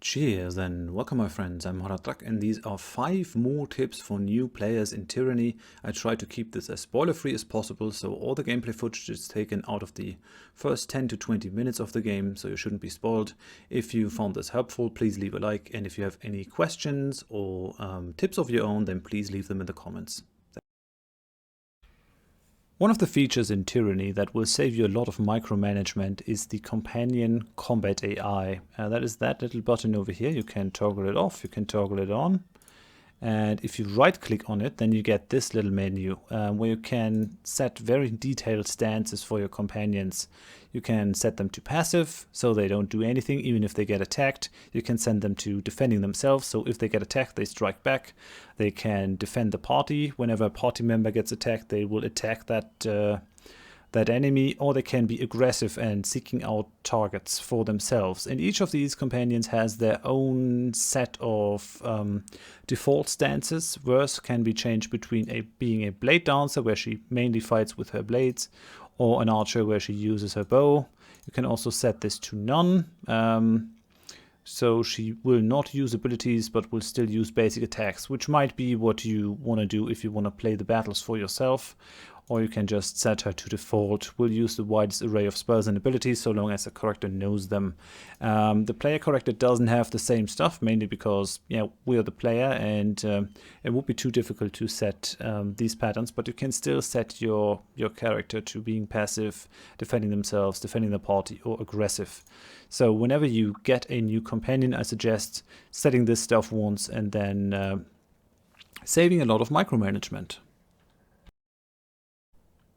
Cheers and welcome my friends, I'm Horath and these are 5 more tips for new players in Tyranny. I try to keep this as spoiler free as possible, so all the gameplay footage is taken out of the first 10 to 20 minutes of the game, so you shouldn't be spoiled. If you found this helpful, please leave a like, and if you have any questions or tips of your own, then please leave them in the comments. One of the features in Tyranny that will save you a lot of micromanagement is the companion combat AI. That is that little button over here. You can toggle it off, you can toggle it on. And if you right click on it, then you get this little menu where you can set very detailed stances for your companions. You can set them to passive, so they don't do anything even if they get attacked. You can send them to defending themselves, so if they get attacked, they strike back. They can defend the party. Whenever a party member gets attacked, they will attack that enemy, or they can be aggressive and seeking out targets for themselves. And each of these companions has their own set of default stances. Verse can be changed between being a blade dancer, where she mainly fights with her blades, or an archer, where she uses her bow. You can also set this to none. So she will not use abilities, but will still use basic attacks, which might be what you want to do if you want to play the battles for yourself. Or you can just set her to default. We'll use the widest array of spells and abilities so long as the character knows them. The player character doesn't have the same stuff, mainly because we're the player, and it would be too difficult to set these patterns, but you can still set your character to being passive, defending themselves, defending the party, or aggressive. So whenever you get a new companion, I suggest setting this stuff once and then saving a lot of micromanagement.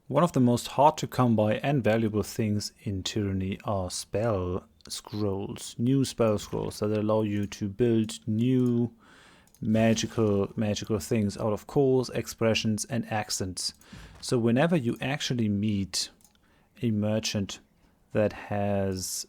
One of the most hard to come by and valuable things in Tyranny are spell scrolls, new spell scrolls that allow you to build new magical things out of calls, expressions, and accents. So whenever you actually meet a merchant that has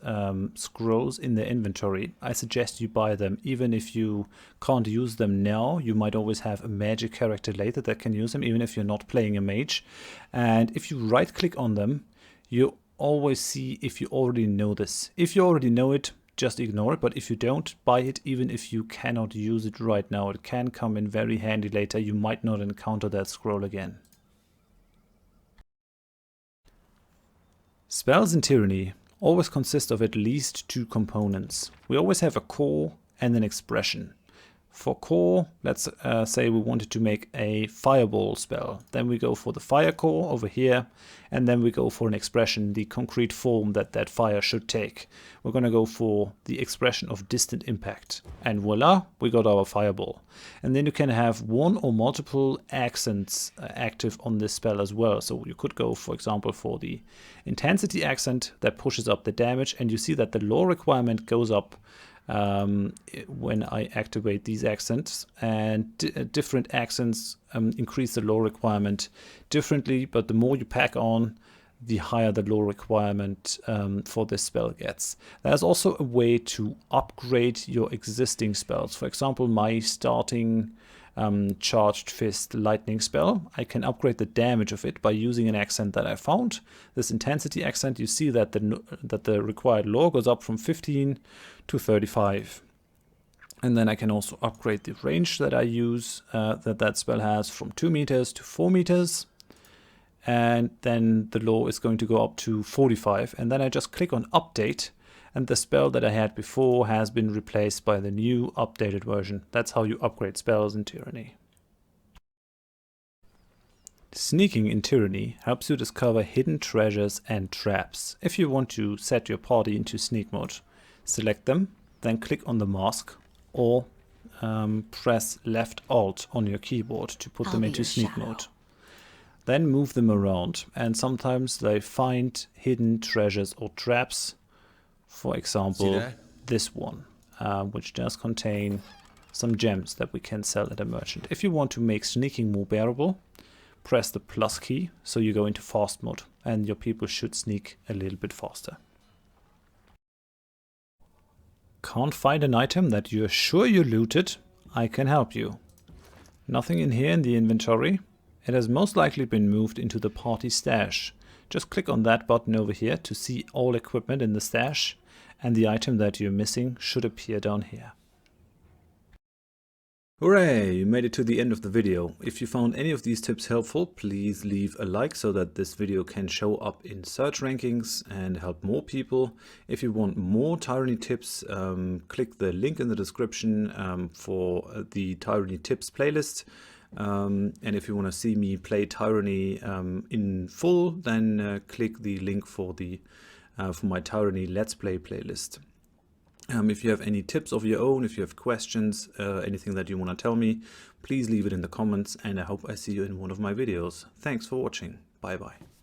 scrolls in their inventory, I suggest you buy them. Even if you can't use them now, you might always have a magic character later that can use them, even if you're not playing a mage. And if you right click on them, you always see if you already know this. If you already know it, just ignore it, but if you don't, buy it even if you cannot use it right now. It can come in very handy later. You might not encounter that scroll again. Spells in Tyranny always consist of at least 2 components. We always have a core and an expression. For core, let's say we wanted to make a fireball spell. Then we go for the fire core over here, and then we go for an expression, the concrete form that that fire should take. We're going to go for the expression of distant impact. And voila, we got our fireball. And then you can have one or multiple accents active on this spell as well. So you could go, for example, for the intensity accent that pushes up the damage, and you see that the lore requirement goes up when I activate these accents, and different accents increase the lore requirement differently, but the more you pack on, the higher the lore requirement for this spell gets. There's also a way to upgrade your existing spells. For example, my starting charged fist lightning spell, I can upgrade the damage of it by using an accent that I found. This intensity accent, you see that the required lore goes up from 15 to 35. And then I can also upgrade the range that I use, that spell has, from 2 meters to 4 meters. And then the lore is going to go up to 45. And then I just click on update, and the spell that I had before has been replaced by the new updated version. That's how you upgrade spells in Tyranny. Sneaking in Tyranny helps you discover hidden treasures and traps. If you want to set your party into sneak mode, select them, then click on the mask, or press left alt on your keyboard to put them into sneak mode. Then move them around, and sometimes they find hidden treasures or traps. For example, this one, which does contain some gems that we can sell at a merchant. If you want to make sneaking more bearable, press the plus key, so you go into fast mode, and your people should sneak a little bit faster. Can't find an item that you're sure you looted? I can help you. Nothing in here in the inventory? It has most likely been moved into the party stash. Just click on that button over here to see all equipment in the stash, and the item that you're missing should appear down here. Hooray! You made it to the end of the video. If you found any of these tips helpful, please leave a like so that this video can show up in search rankings and help more people. If you want more Tyranny tips, click the link in the description for the Tyranny tips playlist. And if you want to see me play Tyranny in full, then click the link for my Tyranny Let's Play playlist. If you have any tips of your own, if you have questions, anything that you want to tell me, please leave it in the comments, and I hope I see you in one of my videos. Thanks for watching. Bye bye.